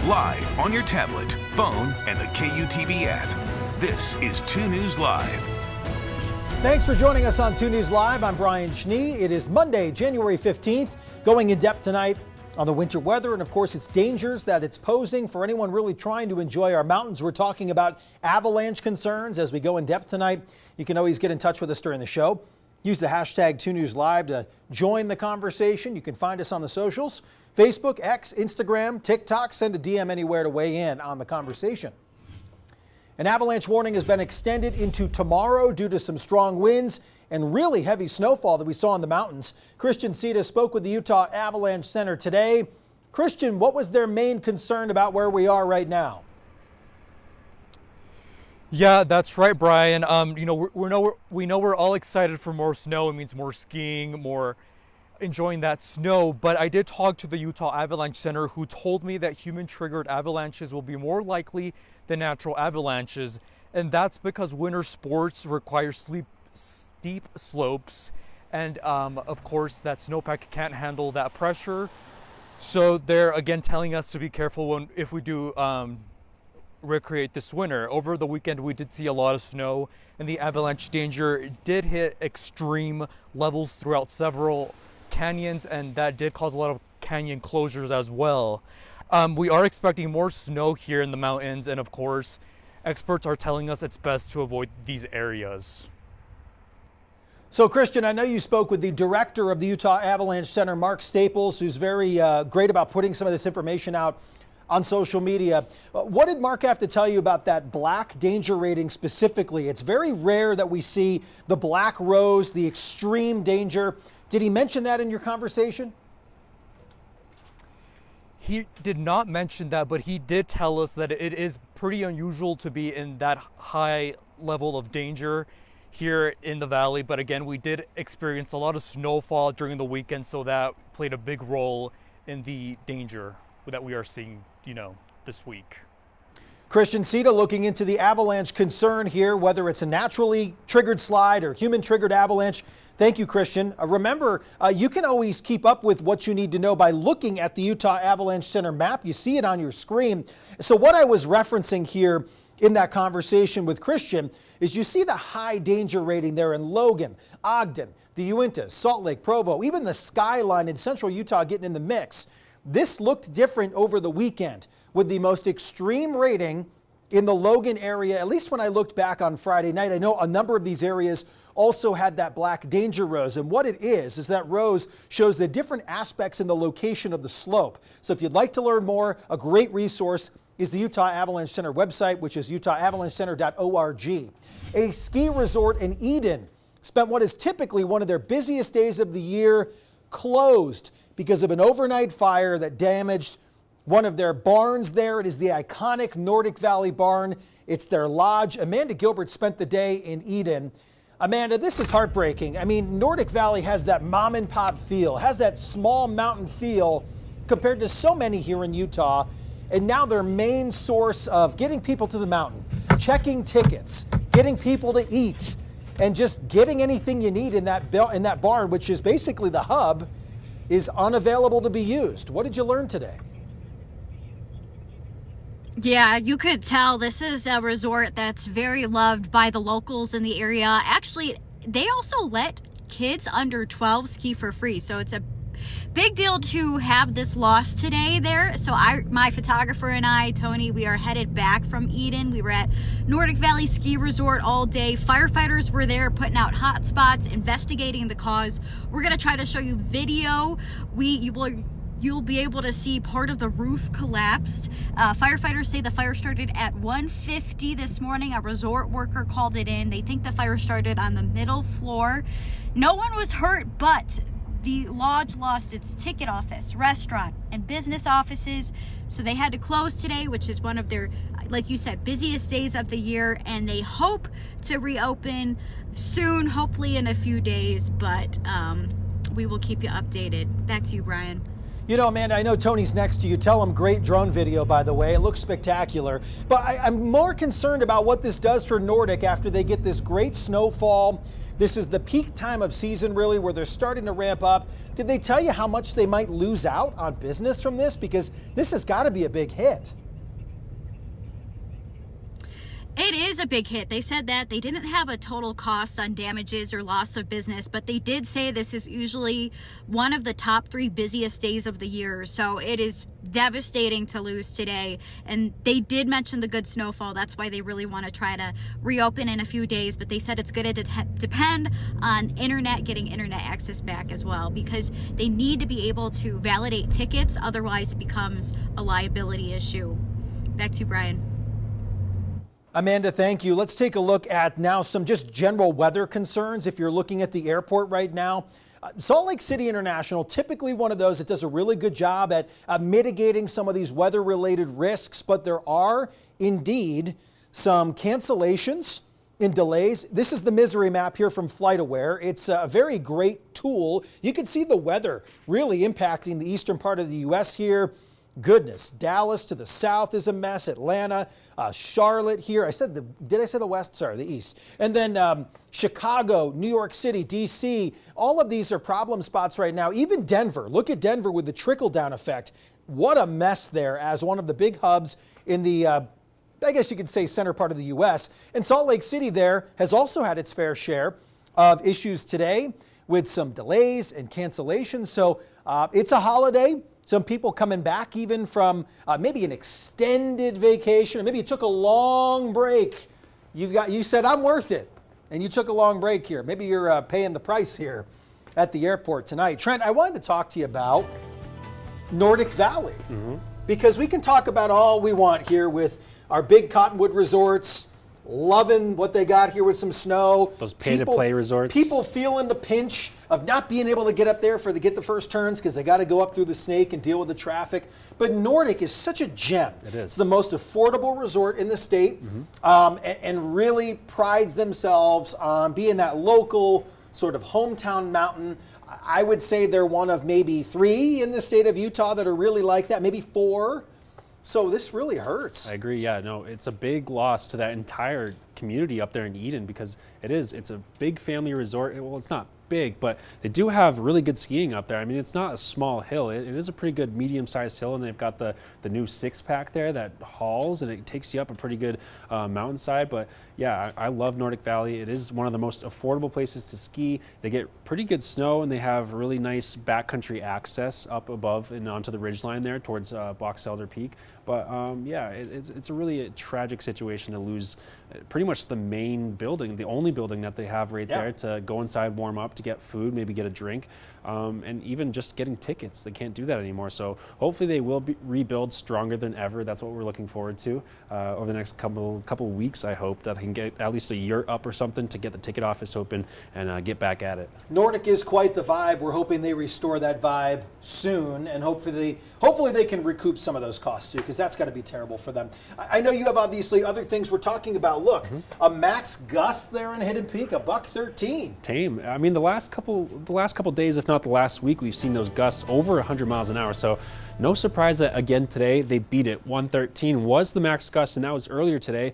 live on your tablet, phone, and the KUTV app. This is 2 News Live. Thanks for joining us on 2 News Live. I'm Brian Schnee. It is Monday, January 15th, going in depth tonight on the winter weather and, of course, its dangers that it's posing for anyone really trying to enjoy our mountains. We're talking about avalanche concerns as we go in depth tonight. You can always get in touch with us during the show. Use the hashtag 2 News Live to join the conversation. You can find us on the socials, Facebook, X, Instagram, TikTok. Send a DM anywhere to weigh in on the conversation. An avalanche warning has been extended into tomorrow due to some strong winds and really heavy snowfall that we saw in the mountains. Christian Sita spoke with the Utah Avalanche Center today. Christian, what was their main concern about where we are right now? Yeah, that's right, Brian. We know we're all excited for more snow. It means more skiing, more enjoying that snow. But I did talk to the Utah Avalanche Center, who told me that human-triggered avalanches will be more likely than natural avalanches, and that's because winter sports require steep slopes, and of course that snowpack can't handle that pressure. So they're again telling us to be careful if we do recreate this winter. Over the weekend we did see a lot of snow, and the avalanche danger did hit extreme levels throughout several canyons, and that did cause a lot of canyon closures as well. We are expecting more snow here in the mountains, and of course, experts are telling us it's best to avoid these areas. So, Christian, I know you spoke with the director of the Utah Avalanche Center, Mark Staples, who's very great about putting some of this information out on social media. What did Mark have to tell you about that black danger rating specifically? It's very rare that we see the black rose, the extreme danger. Did he mention that in your conversation? He did not mention that, but he did tell us that it is pretty unusual to be in that high level of danger here in the valley. But again, we did experience a lot of snowfall during the weekend, so that played a big role in the danger that we are seeing, this week. Christian Sita looking into the avalanche concern here, whether it's a naturally triggered slide or human triggered avalanche. Thank you, Christian. Remember, you can always keep up with what you need to know by looking at the Utah Avalanche Center map. You see it on your screen. So what I was referencing here in that conversation with Christian is you see the high danger rating there in Logan, Ogden, the Uintas, Salt Lake, Provo, even the Skyline in central Utah getting in the mix. This looked different over the weekend with the most extreme rating in the Logan area, at least when I looked back on Friday night. I know a number of these areas also had that black danger rose. And what it is that rose shows the different aspects in the location of the slope. So if you'd like to learn more, a great resource is the Utah Avalanche Center website, which is utahavalanchecenter.org. A ski resort in Eden spent what is typically one of their busiest days of the year closed because of an overnight fire that damaged one of their barns there. It is the iconic Nordic Valley barn. It's their lodge. Amanda Gilbert spent the day in Eden. Amanda, this is heartbreaking. I mean, Nordic Valley has that mom and pop feel, has that small mountain feel compared to so many here in Utah. And now their main source of getting people to the mountain, checking tickets, getting people to eat, and just getting anything you need in that barn, which is basically the hub, is unavailable to be used. What did you learn today? Yeah, you could tell this is a resort that's very loved by the locals in the area. Actually, they also let kids under 12 ski for free. So it's a big deal to have this lost today there. So my photographer and I, Tony, we are headed back from Eden. We were at Nordic Valley Ski Resort all day. Firefighters were there putting out hot spots, investigating the cause. We're going to try to show you video. You'll be able to see part of the roof collapsed. Firefighters say the fire started at 1:50 this morning. A resort worker called it in. They think the fire started on the middle floor. No one was hurt, but the lodge lost its ticket office, restaurant, and business offices. So they had to close today, which is one of their, like you said, busiest days of the year. And they hope to reopen soon, hopefully in a few days. But we will keep you updated. Back to you, Brian. You know, Amanda, I know Tony's next to you. Tell him great drone video, by the way. It looks spectacular. But I'm more concerned about what this does for Nordic after they get this great snowfall. This is the peak time of season, really, where they're starting to ramp up. Did they tell you how much they might lose out on business from this? Because this has got to be a big hit. It is a big hit. They said that they didn't have a total cost on damages or loss of business, but they did say this is usually one of the top 3 busiest days of the year. So it is devastating to lose today. And they did mention the good snowfall. That's why they really want to try to reopen in a few days. But they said it's going to depend on getting internet access back as well, because they need to be able to validate tickets. Otherwise, it becomes a liability issue. Back to you, Brian. Amanda, thank you. Let's take a look at now some just general weather concerns. If you're looking at the airport right now, Salt Lake City International, typically one of those that does a really good job at mitigating some of these weather-related risks, but there are indeed some cancellations and delays. This is the misery map here from FlightAware. It's a very great tool. You can see the weather really impacting the eastern part of the U.S. here. Goodness, Dallas to the south is a mess. Atlanta, Charlotte here. Did I say the west? Sorry, the east. And then Chicago, New York City, D.C. All of these are problem spots right now. Even Denver. Look at Denver with the trickle-down effect. What a mess there as one of the big hubs in the, I guess you could say, center part of the U.S. And Salt Lake City there has also had its fair share of issues today with some delays and cancellations. So it's a holiday. Some people coming back even from maybe an extended vacation, or maybe you took a long break. You said, I'm worth it, and you took a long break here. Maybe you're paying the price here at the airport tonight. Trent, I wanted to talk to you about Nordic Valley, because we can talk about all we want here with our big Cottonwood resorts, loving what they got here with some snow. Those pay-to-play resorts. People feeling the pinch of not being able to get up there get the first turns because they got to go up through the snake and deal with the traffic. But Nordic is such a gem. It is. It's the most affordable resort in the state, and really prides themselves on being that local sort of hometown mountain. I would say they're one of maybe 3 in the state of Utah that are really like that, maybe 4. So this really hurts. I agree. Yeah, no, it's a big loss to that entire community up there in Eden, because it's a big family resort. Well, it's not big, but they do have really good skiing up there. I mean, it's not a small hill. It is a pretty good medium-sized hill, and they've got the new 6-pack there that hauls, and it takes you up a pretty good mountainside. But yeah, I love Nordic Valley. It is one of the most affordable places to ski. They get pretty good snow, and they have really nice backcountry access up above and onto the ridgeline there towards Box Elder Peak. But yeah, it's a really tragic situation to lose pretty much the main building, the only building that they have right there to go inside, warm up, to get food, maybe get a drink, and even just getting tickets. They can't do that anymore. So hopefully they will rebuild stronger than ever. That's what we're looking forward to over the next couple weeks. I hope that they can get at least a year up or something to get the ticket office open and get back at it. Nordic is quite the vibe. We're hoping they restore that vibe soon, and hopefully they can recoup some of those costs too, because that's got to be terrible for them. I know you have obviously other things we're talking about. Look, a max gust there in Hidden Peak, $113. Tame. I mean, the last couple days, if not the last week, we've seen those gusts over 100 miles an hour. So no surprise that again today they beat it. 113 was the max gust, and that was earlier today.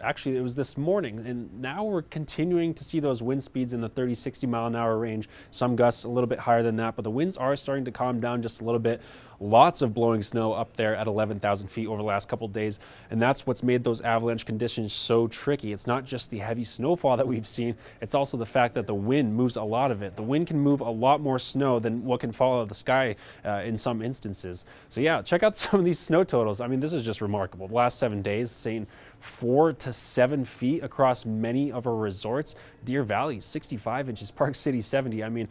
Actually, it was this morning, and now we're continuing to see those wind speeds in the 30-60 mile an hour range. Some gusts a little bit higher than that, but the winds are starting to calm down just a little bit. Lots of blowing snow up there at 11,000 feet over the last couple of days, and that's what's made those avalanche conditions so tricky. It's not just the heavy snowfall that we've seen, it's also the fact that the wind moves a lot of it. The wind can move a lot more snow than what can fall out of the sky in some instances. So yeah, check out some of these snow totals. I mean, this is just remarkable. The last 7 days, saying 4 to 7 feet across many of our resorts. Deer Valley, 65 inches, Park City, 70. I mean,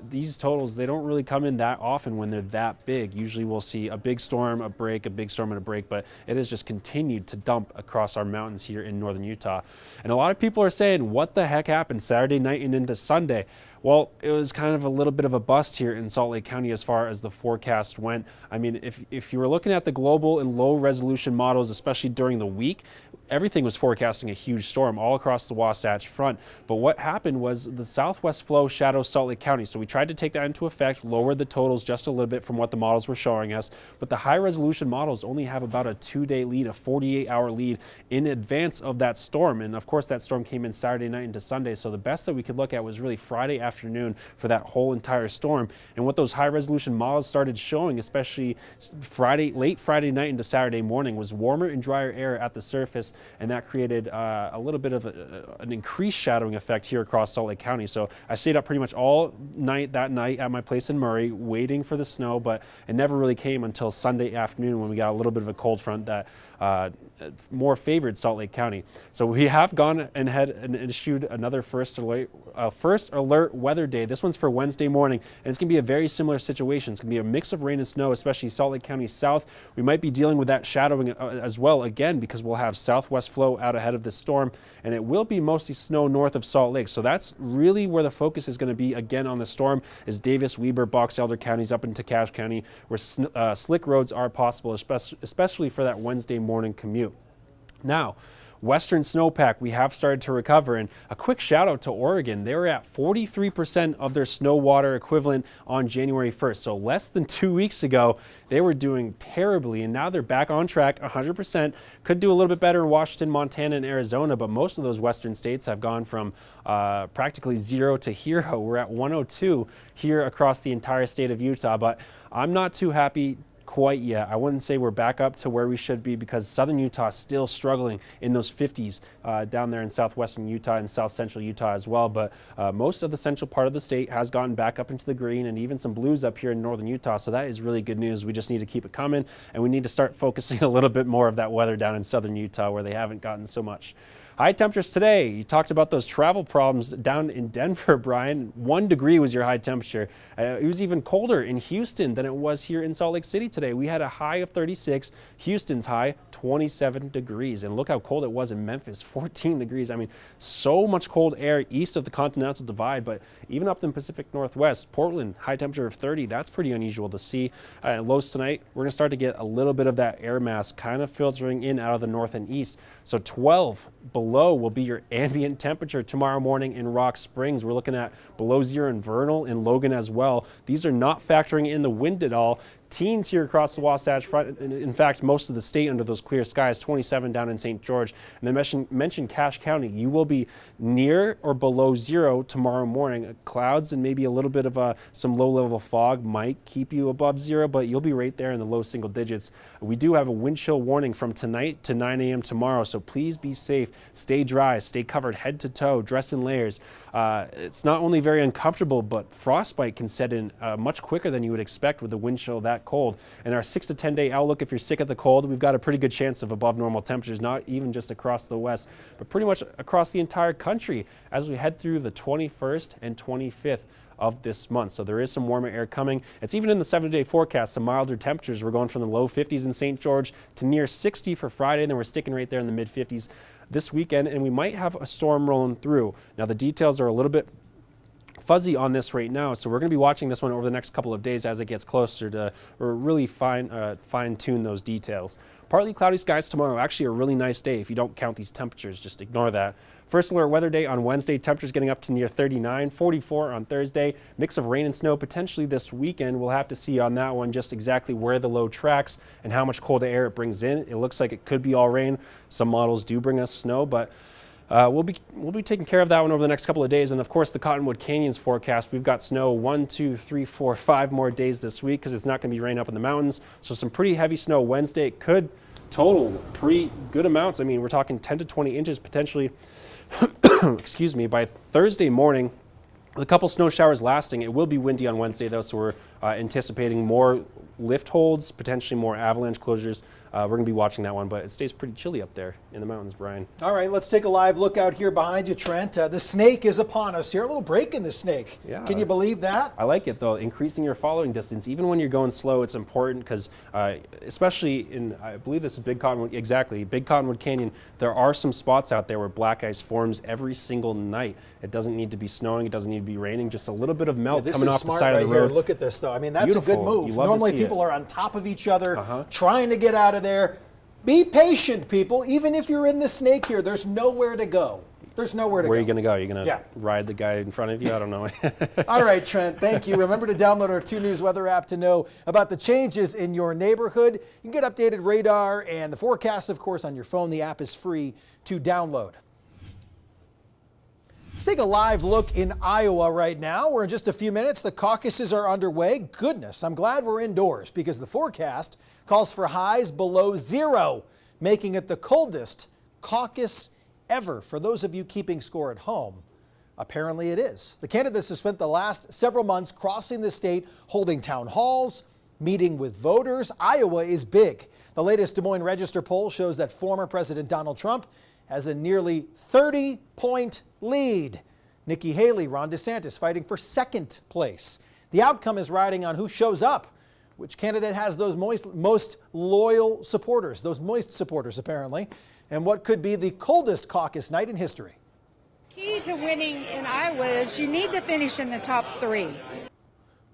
these totals, they don't really come in that often when they're that big. Usually we'll see a big storm, a break, a big storm and a break, but it has just continued to dump across our mountains here in northern Utah. And a lot of people are saying, what the heck happened Saturday night and into Sunday? Well, it was kind of a little bit of a bust here in Salt Lake County as far as the forecast went. I mean, if you were looking at the global and low resolution models, especially during the week, everything was forecasting a huge storm all across the Wasatch Front. But what happened was the southwest flow shadows Salt Lake County. So we tried to take that into effect, lowered the totals just a little bit from what the models were showing us. But the high resolution models only have about a 2-day lead, a 48-hour lead in advance of that storm. And of course, that storm came in Saturday night into Sunday. So the best that we could look at was really Friday afternoon for that whole entire storm. And what those high resolution models started showing, especially late Friday night into Saturday morning, was warmer and drier air at the surface, and that created a little bit of an increased shadowing effect here across Salt Lake County. So I stayed up pretty much all night that night at my place in Murray waiting for the snow, but it never really came until Sunday afternoon when we got a little bit of a cold front that more favored Salt Lake County. So we have gone ahead and issued another first alert weather day. This one's for Wednesday morning, and it's going to be a very similar situation. It's going to be a mix of rain and snow, especially Salt Lake County south. We might be dealing with that shadowing as well, again, because we'll have southwest flow out ahead of this storm, and it will be mostly snow north of Salt Lake. So that's really where the focus is going to be again on the storm, is Davis, Weber, Box Elder counties up into Cache County, where slick roads are possible, especially for that Wednesday morning commute. Now, western snowpack, we have started to recover, and a quick shout out to Oregon. They were at 43% of their snow water equivalent on January 1st. So less than 2 weeks ago, they were doing terribly, and now they're back on track 100%. Could do a little bit better in Washington, Montana, and Arizona, but most of those western states have gone from practically 0 to hero. We're at 102 here across the entire state of Utah, but I'm not too happy quite yet. I wouldn't say we're back up to where we should be, because southern Utah is still struggling in those 50s down there in southwestern Utah and south central Utah as well. But most of the central part of the state has gotten back up into the green, and even some blues up here in northern Utah. So that is really good news. We just need to keep it coming, and we need to start focusing a little bit more of that weather down in southern Utah where they haven't gotten so much. High temperatures today. You talked about those travel problems down in Denver, Brian. 1 degree was your high temperature. It was even colder in Houston than it was here in Salt Lake City today. We had a high of 36, Houston's high 27 degrees. And look how cold it was in Memphis, 14 degrees. I mean, so much cold air east of the Continental Divide, but even up in the Pacific Northwest, Portland, high temperature of 30. That's pretty unusual to see. Lows tonight, we're going to start to get a little bit of that air mass kind of filtering in out of the north and east. So 12 below will be your ambient temperature tomorrow morning in Rock Springs. We're looking at below 0 in Vernal and Logan as well. These are not factoring in the wind at all. Teens here across the Wasatch Front, in fact, most of the state under those clear skies, 27 down in St. George. And I mentioned Cache County. You will be near or below 0 tomorrow morning. Clouds and maybe a little bit of some low-level fog might keep you above 0, but you'll be right there in the low single digits. We do have a wind chill warning from tonight to 9 a.m. tomorrow, so please be safe. Stay dry, stay covered head to toe, dress in layers. It's not only very uncomfortable, but frostbite can set in much quicker than you would expect with the wind chill that cold. And our 6 to 10 day outlook, if you're sick of the cold, we've got a pretty good chance of above normal temperatures, not even just across the west, but pretty much across the entire country as we head through the 21st and 25th of this month. So there is some warmer air coming. It's even in the 7-day forecast, some milder temperatures. We're going from the low 50s in St. George to near 60 for Friday, and then we're sticking right there in the mid 50s this weekend, and we might have a storm rolling through. Now the details are a little bit fuzzy on this right now, so we're going to be watching this one over the next couple of days as it gets closer to really fine-tune those details. Partly cloudy skies tomorrow. Actually a really nice day if you don't count these temperatures. Just ignore that. First alert weather day on Wednesday, temperatures getting up to near 39, 44 on Thursday. Mix of rain and snow potentially this weekend. We'll have to see on that one just exactly where the low tracks and how much cold air it brings in. It looks like it could be all rain. Some models do bring us snow, but we'll be taking care of that one over the next couple of days. And of course, the Cottonwood Canyons forecast, we've got snow 1, 2, 3, 4, 5 more days this week because it's not going to be rain up in the mountains. So some pretty heavy snow Wednesday. It could total pretty good amounts. I mean, we're talking 10 to 20 inches potentially, excuse me, by Thursday morning. With a couple snow showers lasting. It will be windy on Wednesday though, so we're anticipating more lift holds, potentially more avalanche closures. We're going to be watching that one, but it stays pretty chilly up there in the mountains, Brian. All right, let's take a live look out here behind you, Trent. The snake is upon us here. A little break in the snake. Yeah. Can you believe that? I like it, though. Increasing your following distance. Even when you're going slow, it's important because especially in, I believe this is Big Cottonwood, exactly, Big Cottonwood Canyon, there are some spots out there where black ice forms every single night. It doesn't need to be snowing. It doesn't need to be raining. Just a little bit of melt coming off the side of the road. Look at this, though. I mean, that's Beautiful. a good move. Normally people are on top of each other, trying to get out of there. Be patient, people. Even if you're in the snake here, there's nowhere to go. There's nowhere to go. Where are you going to go? You're going to Yeah. ride the guy in front of you? I don't know. All right, Trent, thank you. Remember to download our 2 News weather app to know about the changes in your neighborhood. You can get updated radar and the forecast, of course, on your phone. The app is free to download. Let's take a live look in Iowa right now. We're in just a few minutes. The caucuses are underway. Goodness, I'm glad we're indoors because the forecast calls for highs below 0, making it the coldest caucus ever. For those of you keeping score at home, apparently it is. The candidates have spent the last several months crossing the state, holding town halls, meeting with voters. Iowa is big. The latest Des Moines Register poll shows that former President Donald Trump has a nearly 30-point lead. Nikki Haley, Ron DeSantis fighting for second place. The outcome is riding on who shows up. Which candidate has those most loyal supporters, those moist supporters apparently, and what could be the coldest caucus night in history. Key to winning in Iowa is you need to finish in the top 3.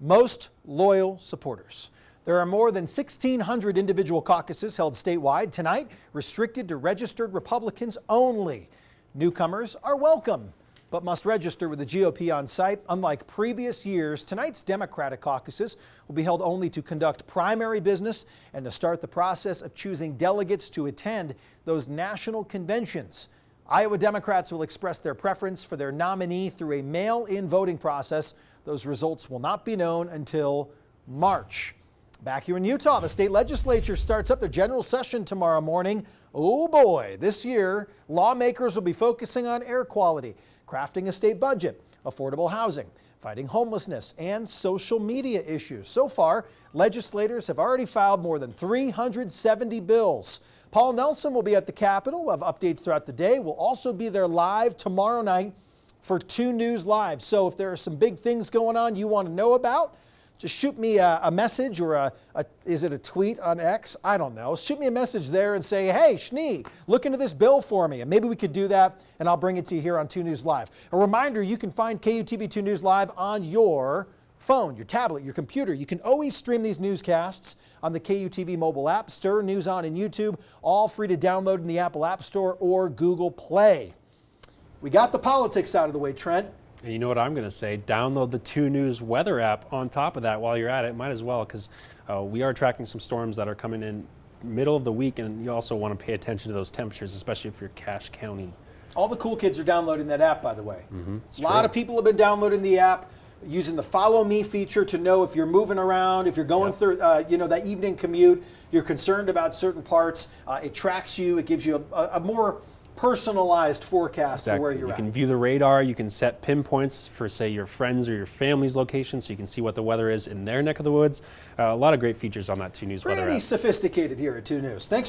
Most loyal supporters. There are more than 1,600 individual caucuses held statewide tonight, restricted to registered Republicans only. Newcomers are welcome, but must register with the GOP on site. Unlike previous years, tonight's Democratic caucuses will be held only to conduct primary business and to start the process of choosing delegates to attend those national conventions. Iowa Democrats will express their preference for their nominee through a mail-in voting process. Those results will not be known until March. Back here in Utah, the state legislature starts up their general session tomorrow morning. Oh boy, this year, lawmakers will be focusing on air quality, crafting a state budget, affordable housing, fighting homelessness, and social media issues. So far, legislators have already filed more than 370 bills. Paul Nelson will be at the Capitol. We'll have updates throughout the day. We'll also be there live tomorrow night for 2 News Live. So if there are some big things going on you want to know about, just shoot me a message or is it a tweet on X? I don't know. Shoot me a message there and say, hey, Schnee, look into this bill for me. And maybe we could do that, and I'll bring it to you here on 2 News Live. A reminder, you can find KUTV 2 News Live on your phone, your tablet, your computer. You can always stream these newscasts on the KUTV mobile app, Stir, News On, and YouTube, all free to download in the Apple App Store or Google Play. We got the politics out of the way, Trent. And you know what I'm going to say? Download the 2 News weather app on top of that while you're at it. Might as well, because we are tracking some storms that are coming in middle of the week, and you also want to pay attention to those temperatures, especially if you're Cache County. All the cool kids are downloading that app, by the way. A lot of people have been downloading the app, using the Follow Me feature to know if you're moving around, if you're going through, that evening commute, you're concerned about certain parts. It tracks you. It gives you a more personalized forecast for where you're at. at. You can view the radar. You can set pinpoints for, say, your friends or your family's location, so you can see what the weather is in their neck of the woods. A lot of great features on that 2 News weather app. Pretty sophisticated here at 2 News. Thanks.